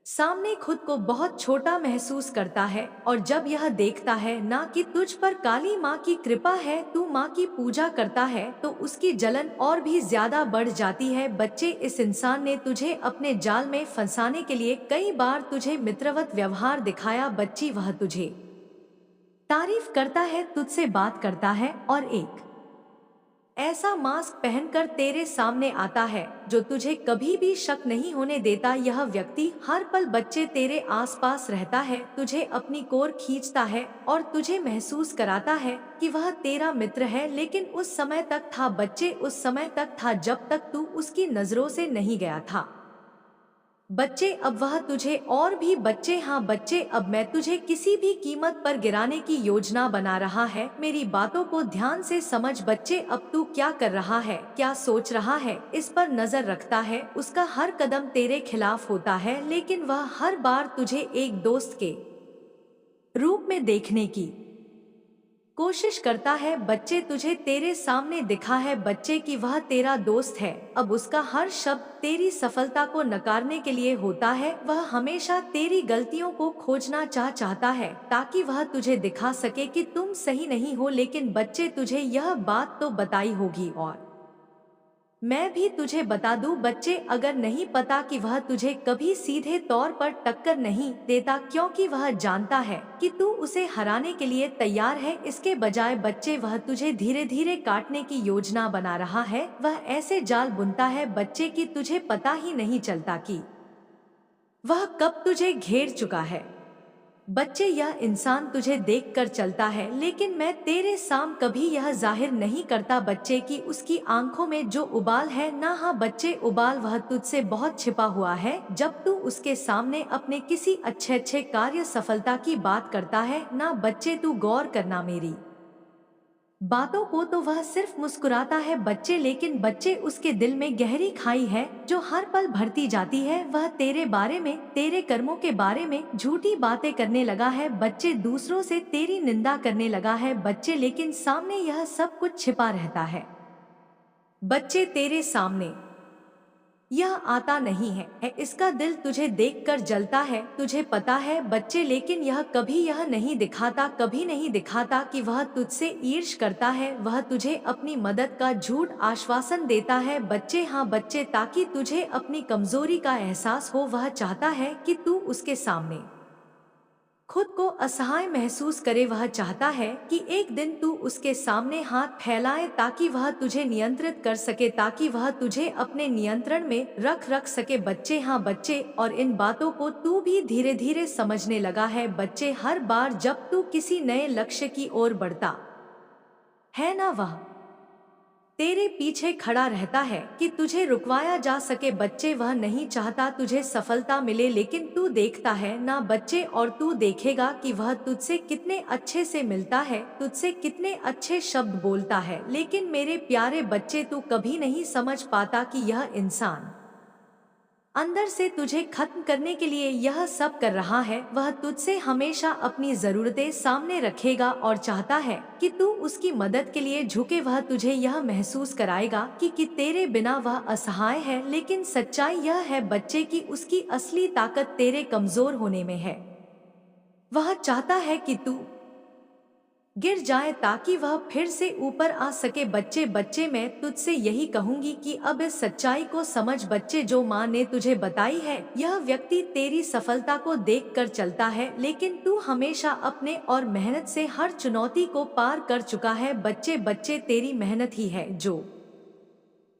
सामने खुद को बहुत छोटा महसूस करता है और जब यह देखता है ना कि तुझ पर काली माँ की कृपा है, तू माँ की पूजा करता है, तो उसकी जलन और भी ज्यादा बढ़ जाती है। बच्चे, इस इंसान ने तुझे अपने जाल में फंसाने के लिए कई बार तुझे मित्रवत व्यवहार दिखाया। बच्ची, वह तुझे तारीफ करता है, तुझसे बात करता है और एक ऐसा मास्क पहनकर तेरे सामने आता है जो तुझे कभी भी शक नहीं होने देता। यह व्यक्ति हर पल बच्चे तेरे आसपास रहता है, तुझे अपनी कोर खींचता है और तुझे महसूस कराता है कि वह तेरा मित्र है। लेकिन उस समय तक था बच्चे, उस समय तक था जब तक तू उसकी नजरों से नहीं गया था। बच्चे, अब वह तुझे और भी बच्चे, हाँ बच्चे, अब मैं तुझे किसी भी कीमत पर गिराने की योजना बना रहा है। मेरी बातों को ध्यान से समझ बच्चे, अब तू क्या कर रहा है, क्या सोच रहा है, इस पर नजर रखता है। उसका हर कदम तेरे खिलाफ होता है, लेकिन वह हर बार तुझे एक दोस्त के रूप में देखने की कोशिश करता है। बच्चे, तुझे तेरे सामने दिखा है बच्चे कि वह तेरा दोस्त है। अब उसका हर शब्द तेरी सफलता को नकारने के लिए होता है। वह हमेशा तेरी गलतियों को खोजना चाहता है ताकि वह तुझे दिखा सके कि तुम सही नहीं हो। लेकिन बच्चे, तुझे यह बात तो बताई होगी और मैं भी तुझे बता दूं बच्चे, अगर नहीं पता कि वह तुझे कभी सीधे तौर पर टक्कर नहीं देता, क्योंकि वह जानता है कि तू उसे हराने के लिए तैयार है। इसके बजाय बच्चे, वह तुझे धीरे धीरे काटने की योजना बना रहा है। वह ऐसे जाल बुनता है बच्चे कि तुझे पता ही नहीं चलता कि वह कब तुझे घेर चुका है। बच्चे, यह इंसान तुझे देखकर चलता है, लेकिन मैं तेरे साम कभी यह जाहिर नहीं करता बच्चे कि उसकी आंखों में जो उबाल है ना, हाँ बच्चे, उबाल वह तुझसे बहुत छिपा हुआ है। जब तू उसके सामने अपने किसी अच्छे कार्य सफलता की बात करता है ना बच्चे, तू गौर करना मेरी बातों को, तो वह सिर्फ मुस्कुराता है बच्चे, लेकिन बच्चे, उसके दिल में गहरी खाई है जो हर पल भरती जाती है। वह तेरे बारे में, तेरे कर्मों के बारे में झूठी बातें करने लगा है बच्चे, दूसरों से तेरी निंदा करने लगा है बच्चे, लेकिन सामने यह सब कुछ छिपा रहता है। बच्चे, तेरे सामने यह आता नहीं है, इसका दिल तुझे देखकर जलता है, तुझे पता है बच्चे, लेकिन यह कभी यह नहीं दिखाता, कभी नहीं दिखाता कि वह तुझसे ईर्ष्या करता है। वह तुझे अपनी मदद का झूठ आश्वासन देता है बच्चे, हाँ बच्चे, ताकि तुझे अपनी कमजोरी का एहसास हो। वह चाहता है कि तू उसके सामने खुद को असहाय महसूस करे। वह चाहता है कि एक दिन तू उसके सामने हाथ फैलाए ताकि वह तुझे नियंत्रित कर सके, ताकि वह तुझे अपने नियंत्रण में रख सके बच्चे, हाँ बच्चे, और इन बातों को तू भी धीरे धीरे समझने लगा है बच्चे। हर बार जब तू किसी नए लक्ष्य की ओर बढ़ता है ना, वह तेरे पीछे खड़ा रहता है कि तुझे रुकवाया जा सके बच्चे। वह नहीं चाहता तुझे सफलता मिले, लेकिन तू देखता है ना बच्चे, और तू देखेगा कि वह तुझसे कितने अच्छे से मिलता है, तुझसे कितने अच्छे शब्द बोलता है। लेकिन मेरे प्यारे बच्चे, तू कभी नहीं समझ पाता कि यह इंसान अंदर से तुझे खत्म करने के लिए यह सब कर रहा है। वह तुझसे हमेशा अपनी जरूरतें सामने रखेगा और चाहता है कि तू उसकी मदद के लिए झुके। वह तुझे यह महसूस कराएगा कि तेरे बिना वह असहाय है, लेकिन सच्चाई यह है बच्चे कि उसकी असली ताकत तेरे कमजोर होने में है। वह चाहता है कि तू गिर जाए ताकि वह फिर से ऊपर आ सके बच्चे। बच्चे, मैं तुझसे यही कहूंगी कि अब इस सच्चाई को समझ बच्चे, जो माँ ने तुझे बताई है। यह व्यक्ति तेरी सफलता को देखकर चलता है, लेकिन तू हमेशा अपने और मेहनत से हर चुनौती को पार कर चुका है बच्चे। बच्चे, तेरी मेहनत ही है जो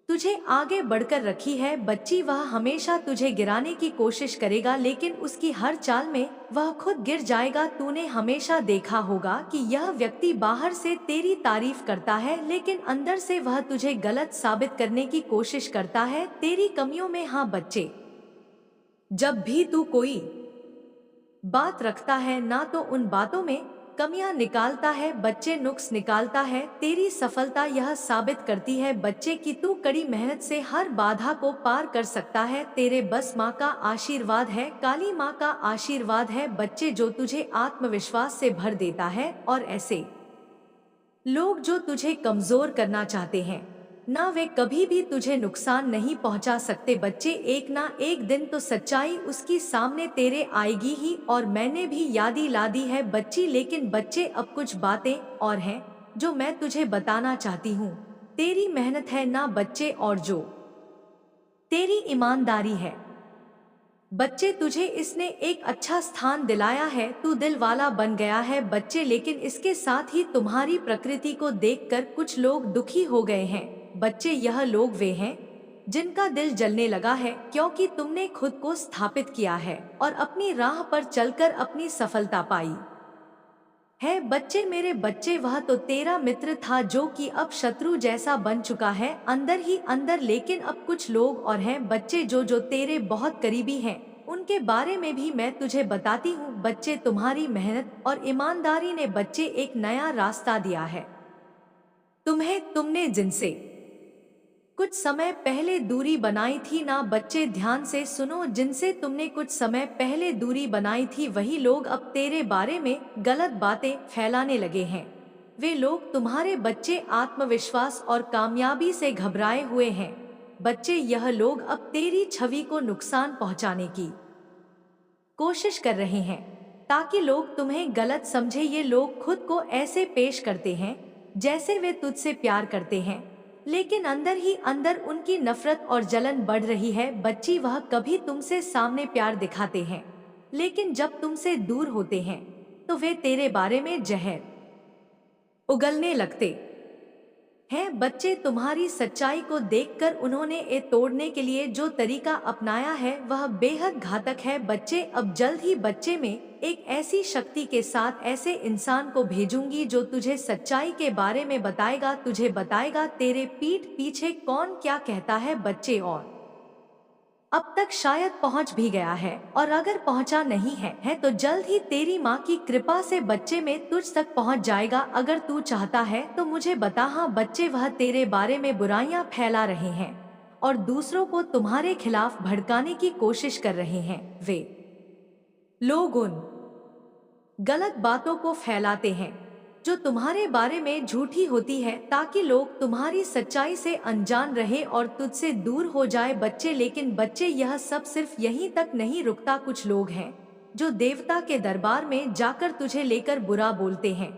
तुझे आगे बढ़कर रखी है बच्ची। वह हमेशा तुझे गिराने की कोशिश करेगा, लेकिन उसकी हर चाल में वह खुद गिर जाएगा। तूने हमेशा देखा होगा कि यह व्यक्ति बाहर से तेरी तारीफ करता है, लेकिन अंदर से वह तुझे गलत साबित करने की कोशिश करता है तेरी कमियों में। हाँ बच्चे, जब भी तू कोई बात रखता है ना, तो उन बातों में कमियां निकालता है बच्चे, नुक्स निकालता है। तेरी सफलता यह साबित करती है बच्चे कि तू कड़ी मेहनत से हर बाधा को पार कर सकता है। तेरे बस माँ का आशीर्वाद है, काली माँ का आशीर्वाद है बच्चे, जो तुझे आत्मविश्वास से भर देता है। और ऐसे लोग जो तुझे कमजोर करना चाहते हैं, ना वे कभी भी तुझे नुकसान नहीं पहुंचा सकते बच्चे। एक ना एक दिन तो सच्चाई उसकी सामने तेरे आएगी ही, और मैंने भी यादी ला दी है बच्ची। लेकिन बच्चे, अब कुछ बातें और हैं जो मैं तुझे बताना चाहती हूँ। तेरी मेहनत है ना बच्चे, और जो तेरी ईमानदारी है बच्चे, तुझे इसने एक अच्छा स्थान दिलाया है। तू दिल वाला बन गया है बच्चे। लेकिन इसके साथ ही तुम्हारी प्रकृति को देखकर कुछ लोग दुखी हो गए हैं बच्चे। यह लोग वे हैं जिनका दिल जलने लगा है, क्योंकि तुमने खुद को स्थापित किया है और अपनी राह पर चलकर अपनी सफलता पाई है बच्चे। मेरे बच्चे, वह तो तेरा मित्र था जो कि अब शत्रु जैसा बन चुका है अंदर ही अंदर। लेकिन अब कुछ लोग और हैं बच्चे जो तेरे बहुत करीबी हैं। उनके बारे में भी मैं तुझे बताती हूँ बच्चे। तुम्हारी मेहनत और ईमानदारी ने बच्चे एक नया रास्ता दिया है तुमने जिनसे कुछ समय पहले दूरी बनाई थी ना बच्चे, ध्यान से सुनो। जिनसे तुमने कुछ समय पहले दूरी बनाई थी वही लोग अब तेरे बारे में गलत बातें फैलाने लगे हैं। वे लोग तुम्हारे बच्चे आत्मविश्वास और कामयाबी से घबराए हुए हैं बच्चे। यह लोग अब तेरी छवि को नुकसान पहुंचाने की कोशिश कर रहे हैं ताकि लोग तुम्हें गलत समझे। ये लोग खुद को ऐसे पेश करते हैं जैसे वे तुझसे प्यार करते हैं, लेकिन अंदर ही अंदर उनकी नफरत और जलन बढ़ रही है बच्ची। वह कभी तुमसे सामने प्यार दिखाते हैं, लेकिन जब तुमसे दूर होते हैं तो वे तेरे बारे में जहर उगलने लगते हैं बच्चे। तुम्हारी सच्चाई को देखकर उन्होंने ये तोड़ने के लिए जो तरीका अपनाया है वह बेहद घातक है बच्चे। अब जल्द ही बच्चे में एक ऐसी शक्ति के साथ ऐसे इंसान को भेजूंगी जो तुझे सच्चाई के बारे में बताएगा, तुझे बताएगा तेरे पीठ पीछे कौन क्या कहता है बच्चे। और अब तक शायद पहुंच भी गया है, और अगर पहुंचा नहीं है तो जल्द ही तेरी माँ की कृपा से बच्चे में तुझ तक पहुंच जाएगा। अगर तू चाहता है तो मुझे बता। हाँ बच्चे, वह तेरे बारे में बुराइयां फैला रहे हैं और दूसरों को तुम्हारे खिलाफ भड़काने की कोशिश कर रहे हैं। वे लोग उन गलत बातों को फैलाते हैं जो तुम्हारे बारे में झूठी होती है, ताकि लोग तुम्हारी सच्चाई से अनजान रहे और तुझसे दूर हो जाए बच्चे। लेकिन बच्चे, यह सब सिर्फ यहीं तक नहीं रुकता। कुछ लोग हैं जो देवता के दरबार में जाकर तुझे लेकर बुरा बोलते हैं।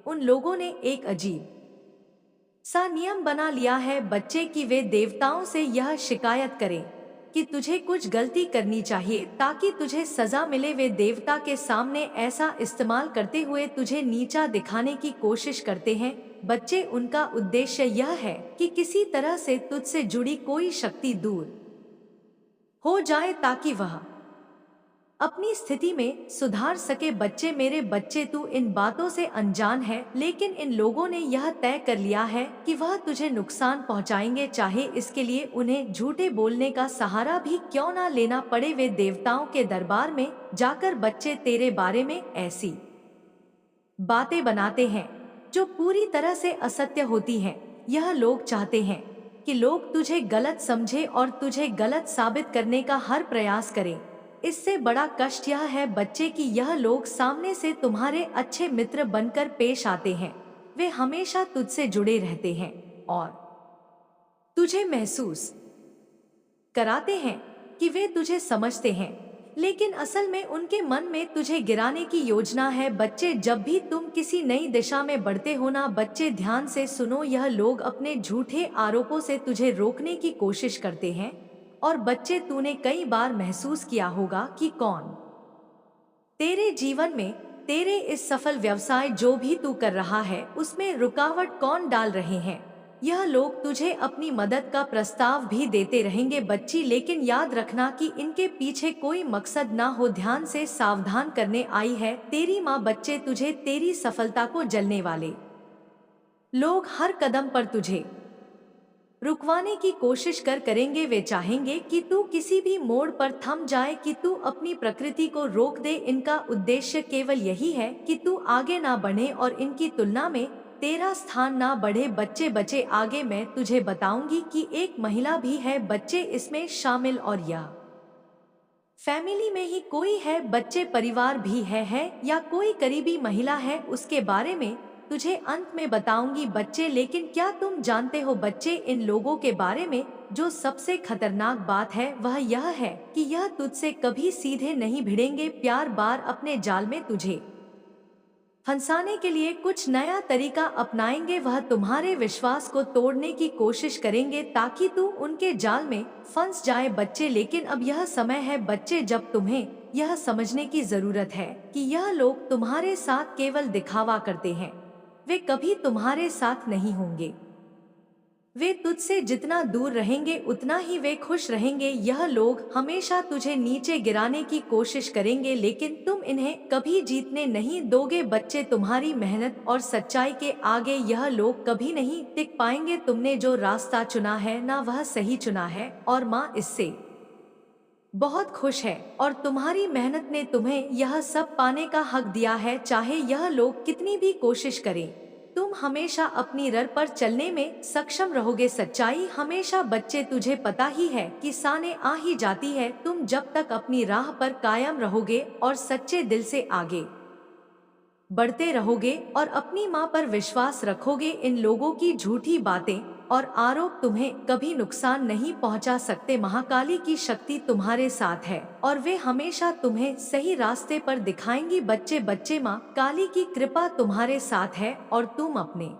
उन लोगों ने एक अजीब सा नियम बना लिया है बच्चे कि वे देवताओं से यह शिकायत करें कि तुझे कुछ गलती करनी चाहिए ताकि तुझे सजा मिले। वे देवता के सामने ऐसा इस्तेमाल करते हुए तुझे नीचा दिखाने की कोशिश करते हैं बच्चे। उनका उद्देश्य यह है कि किसी तरह से तुझसे जुड़ी कोई शक्ति दूर हो जाए ताकि वह अपनी स्थिति में सुधार सके बच्चे। मेरे बच्चे, तू इन बातों से अनजान है, लेकिन इन लोगों ने यह तय कर लिया है कि वह तुझे नुकसान पहुंचाएंगे, चाहे इसके लिए उन्हें झूठे बोलने का सहारा भी क्यों ना लेना पड़े। वे देवताओं के दरबार में जाकर बच्चे तेरे बारे में ऐसी बातें बनाते हैं जो पूरी तरह से असत्य होती हैं। यह लोग चाहते हैं कि लोग तुझे गलत समझे और तुझे गलत साबित करने का हर प्रयास करें। इससे बड़ा कष्ट यह है बच्चे कि यह लोग सामने से तुम्हारे अच्छे मित्र बनकर पेश आते हैं। वे हमेशा तुझसे जुड़े रहते हैं और तुझे महसूस कराते हैं कि वे तुझे समझते हैं, लेकिन असल में उनके मन में तुझे गिराने की योजना है बच्चे। जब भी तुम किसी नई दिशा में बढ़ते हो ना बच्चे, ध्यान से सुनो। यह लोग अपने झूठे आरोपों से तुझे रोकने की कोशिश करते हैं। और बच्चे, तूने कई बार महसूस किया होगा कि कौन तेरे जीवन में, तेरे इस सफल व्यवसाय जो भी तू कर रहा है उसमें रुकावट कौन डाल रहे हैं। यह लोग तुझे अपनी मदद का प्रस्ताव भी देते रहेंगे बच्ची, लेकिन याद रखना कि इनके पीछे कोई मकसद ना हो। ध्यान से सावधान करने आई है तेरी माँ बच्चे। तुझे तेरी सफलता को जलने वाले लोग हर कदम पर तुझे रुकवाने की कोशिश करेंगे। वे चाहेंगे कि तू किसी भी मोड़ पर थम जाए, कि तू अपनी प्रकृति को रोक दे। इनका उद्देश्य केवल यही है कि तू आगे ना बढ़े और इनकी तुलना में तेरा स्थान ना बढ़े बच्चे। बचे आगे मैं तुझे बताऊंगी कि एक महिला भी है बच्चे इसमें शामिल, और यह फैमिली में ही कोई है बच्चे, परिवार भी है या कोई करीबी महिला है, उसके बारे में तुझे अंत में बताऊंगी बच्चे। लेकिन क्या तुम जानते हो बच्चे, इन लोगों के बारे में जो सबसे खतरनाक बात है वह यह है कि यह तुझसे कभी सीधे नहीं भिड़ेंगे। प्यार बार अपने जाल में तुझे फंसाने के लिए कुछ नया तरीका अपनाएंगे। वह तुम्हारे विश्वास को तोड़ने की कोशिश करेंगे ताकि तू उनके जाल में फंस जाए बच्चे। लेकिन अब यह समय है बच्चे जब तुम्हें यह समझने की जरूरत है कि यह लोग तुम्हारे साथ केवल दिखावा करते हैं, वे कभी तुम्हारे साथ नहीं होंगे। वे तुझसे जितना दूर रहेंगे उतना ही वे खुश रहेंगे। यह लोग हमेशा तुझे नीचे गिराने की कोशिश करेंगे, लेकिन तुम इन्हें कभी जीतने नहीं दोगे बच्चे। तुम्हारी मेहनत और सच्चाई के आगे यह लोग कभी नहीं टिक पाएंगे। तुमने जो रास्ता चुना है ना वह सही चुना है, और माँ इससे बहुत खुश है। और तुम्हारी मेहनत ने तुम्हें यह सब पाने का हक दिया है, चाहे यह लोग कितनी भी कोशिश करें। तुम हमेशा अपनी राह पर चलने में सक्षम रहोगे। सच्चाई हमेशा बच्चे तुझे पता ही है कि सामने आ ही जाती है। तुम जब तक अपनी राह पर कायम रहोगे और सच्चे दिल से आगे बढ़ते रहोगे और अपनी माँ पर विश्वास रखोगे, इन लोगों की झूठी बातें और आरोप तुम्हें कभी नुकसान नहीं पहुंचा सकते। महाकाली की शक्ति तुम्हारे साथ है और वे हमेशा तुम्हें सही रास्ते पर दिखाएंगी बच्चे। बच्चे, माँ काली की कृपा तुम्हारे साथ है और तुम अपने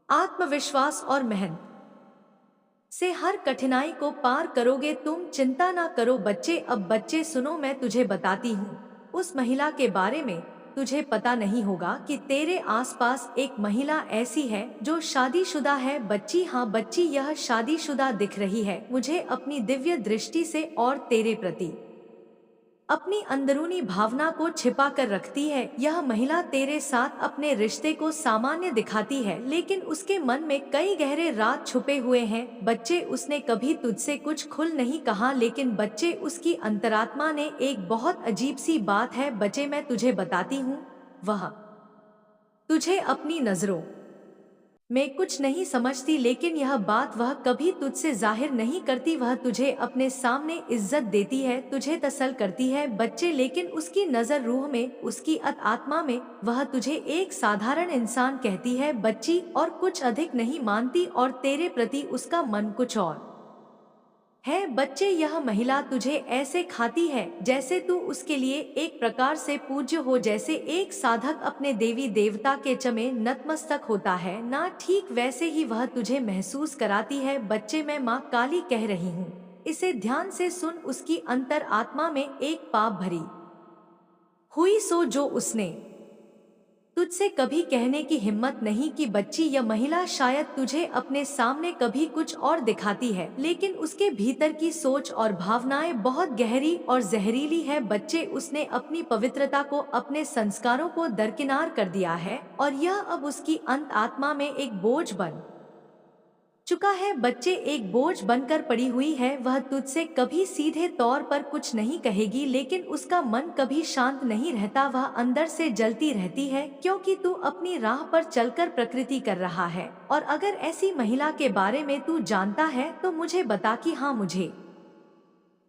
आत्मविश्वास और मेहनत से हर कठिनाई को पार करोगे। तुम चिंता ना करो बच्चे। अब बच्चे सुनो, मैं तुझे बताती हूँ उस महिला के बारे में। तुझे पता नहीं होगा कि तेरे आसपास एक महिला ऐसी है जो शादीशुदा है बच्ची। हाँ बच्ची, यह शादीशुदा दिख रही है मुझे अपनी दिव्य दृष्टि से और तेरे प्रति अपनी अंदरूनी भावना को छिपा कर रखती है। यह महिला तेरे साथ अपने रिश्ते को सामान्य दिखाती है, लेकिन उसके मन में कई गहरे राज छुपे हुए हैं बच्चे। उसने कभी तुझसे कुछ खुल नहीं कहा, लेकिन बच्चे उसकी अंतरात्मा ने एक बहुत अजीब सी बात है बच्चे, मैं तुझे बताती हूँ। वह तुझे अपनी नजरों मैं कुछ नहीं समझती, लेकिन यह बात वह कभी तुझसे जाहिर नहीं करती। वह तुझे अपने सामने इज्जत देती है, तुझे तसल करती है बच्चे, लेकिन उसकी नजर रूह में, उसकी आत्मा में वह तुझे एक साधारण इंसान कहती है बच्ची, और कुछ अधिक नहीं मानती। और तेरे प्रति उसका मन कुछ और है बच्चे। यह महिला तुझे ऐसे खाती है जैसे तू उसके लिए एक प्रकार से पूज्य हो, जैसे एक साधक अपने देवी देवता के चमे नतमस्तक होता है ना, ठीक वैसे ही वह तुझे महसूस कराती है बच्चे। मैं माँ काली कह रही हूँ, इसे ध्यान से सुन। उसकी अंतर आत्मा में एक पाप भरी हुई सो जो उसने तुझसे कभी कहने की हिम्मत नहीं की बच्ची। यह महिला शायद तुझे अपने सामने कभी कुछ और दिखाती है, लेकिन उसके भीतर की सोच और भावनाएं बहुत गहरी और जहरीली है बच्चे। उसने अपनी पवित्रता को, अपने संस्कारों को दरकिनार कर दिया है और यह अब उसकी अंत आत्मा में एक बोझ बन चुका है बच्चे, एक बोझ बनकर पड़ी हुई है। वह तुझसे कभी सीधे तौर पर कुछ नहीं कहेगी, लेकिन उसका मन कभी शांत नहीं रहता। वह अंदर से जलती रहती है क्योंकि तू अपनी राह पर चलकर प्रकृति कर रहा है। और अगर ऐसी महिला के बारे में तू जानता है तो मुझे बता कि हाँ मुझे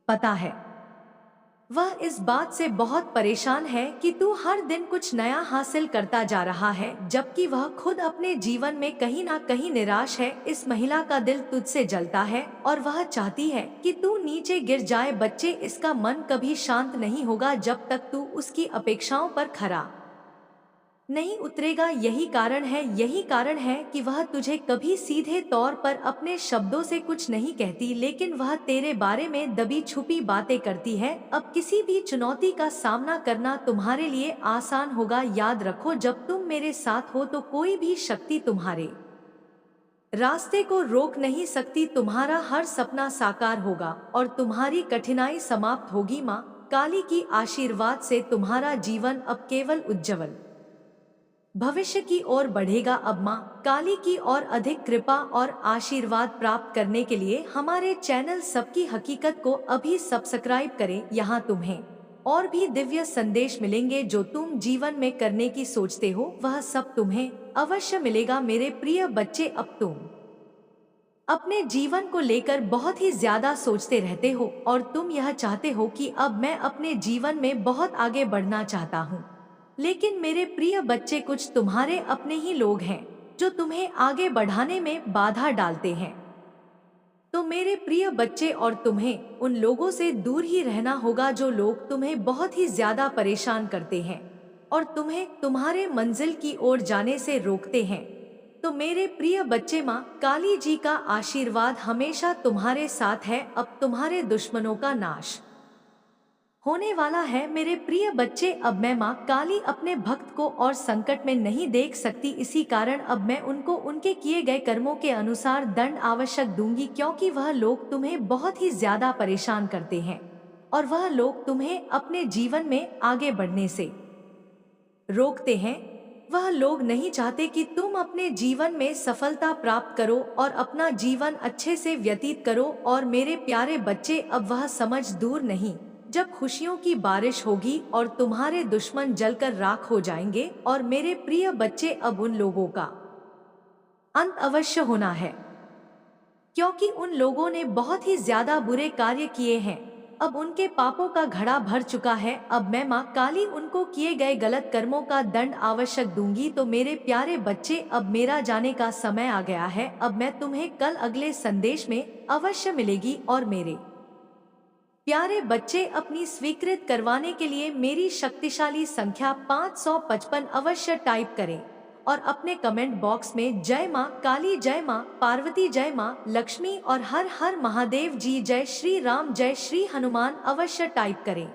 पता है। वह इस बात से बहुत परेशान है कि तू हर दिन कुछ नया हासिल करता जा रहा है, जबकि वह खुद अपने जीवन में कहीं ना कहीं निराश है। इस महिला का दिल तुझसे जलता है और वह चाहती है कि तू नीचे गिर जाए बच्चे। इसका मन कभी शांत नहीं होगा जब तक तू उसकी अपेक्षाओं पर खरा नहीं उतरेगा। यही कारण है कि वह तुझे कभी सीधे तौर पर अपने शब्दों से कुछ नहीं कहती, लेकिन वह तेरे बारे में दबी छुपी बातें करती है। अब किसी भी चुनौती का सामना करना तुम्हारे लिए आसान होगा। याद रखो, जब तुम मेरे साथ हो तो कोई भी शक्ति तुम्हारे रास्ते को रोक नहीं सकती। तुम्हारा हर सपना साकार होगा और तुम्हारी कठिनाई समाप्त होगी। माँ काली की आशीर्वाद से तुम्हारा जीवन अब केवल उज्जवल भविष्य की ओर बढ़ेगा। अब माँ काली की और अधिक कृपा और आशीर्वाद प्राप्त करने के लिए हमारे चैनल सबकी हकीकत को अभी सब्सक्राइब करें। यहाँ तुम्हें और भी दिव्य संदेश मिलेंगे। जो तुम जीवन में करने की सोचते हो वह सब तुम्हें अवश्य मिलेगा मेरे प्रिय बच्चे। अब तुम अपने जीवन को लेकर बहुत ही ज्यादा सोचते रहते हो और तुम यह चाहते हो कि अब मैं अपने जीवन में बहुत आगे बढ़ना चाहता हूँ, लेकिन मेरे प्रिय बच्चे, कुछ तुम्हारे अपने ही लोग हैं जो तुम्हें आगे बढ़ाने में बाधा डालते हैं। तो मेरे प्रिय बच्चे, और तुम्हें उन लोगों से दूर ही रहना होगा जो लोग तुम्हें बहुत ही ज्यादा परेशान करते हैं और तुम्हें तुम्हारे मंजिल की ओर जाने से रोकते हैं। तो मेरे प्रिय बच्चे, माँ काली जी का आशीर्वाद हमेशा तुम्हारे साथ है। अब तुम्हारे दुश्मनों का नाश होने वाला है। मेरे प्रिय बच्चे, अब मैं माँ काली अपने भक्त को और संकट में नहीं देख सकती, इसी कारण अब मैं उनको उनके किए गए कर्मों के अनुसार दंड आवश्यक दूंगी, क्योंकि वह लोग तुम्हें बहुत ही ज्यादा परेशान करते हैं और वह लोग तुम्हें अपने जीवन में आगे बढ़ने से रोकते हैं। वह लोग नहीं चाहते कि तुम अपने जीवन में सफलता प्राप्त करो और अपना जीवन अच्छे से व्यतीत करो। और मेरे प्यारे बच्चे, अब वह समझ दूर नहीं, जब खुशियों की बारिश होगी और तुम्हारे दुश्मन जलकर राख हो जाएंगे। और मेरे प्रिय बच्चे, अब उन लोगों का अंत अवश्य होना है, क्योंकि उन लोगों ने बहुत ही ज्यादा बुरे कार्य किए हैं। अब उनके पापों का घड़ा भर चुका है। अब मैं माँ काली उनको किए गए गलत कर्मों का दंड आवश्यक दूंगी। तो मेरे प्यारे बच्चे, अब मेरा जाने का समय आ गया है। अब मैं तुम्हें कल अगले संदेश में अवश्य मिलेगी। और मेरे प्यारे बच्चे, अपनी स्वीकृत करवाने के लिए मेरी शक्तिशाली संख्या 555 अवश्य टाइप करें और अपने कमेंट बॉक्स में जय माँ काली, जय माँ पार्वती, जय माँ लक्ष्मी और हर हर महादेव जी, जय श्री राम, जय श्री हनुमान अवश्य टाइप करें।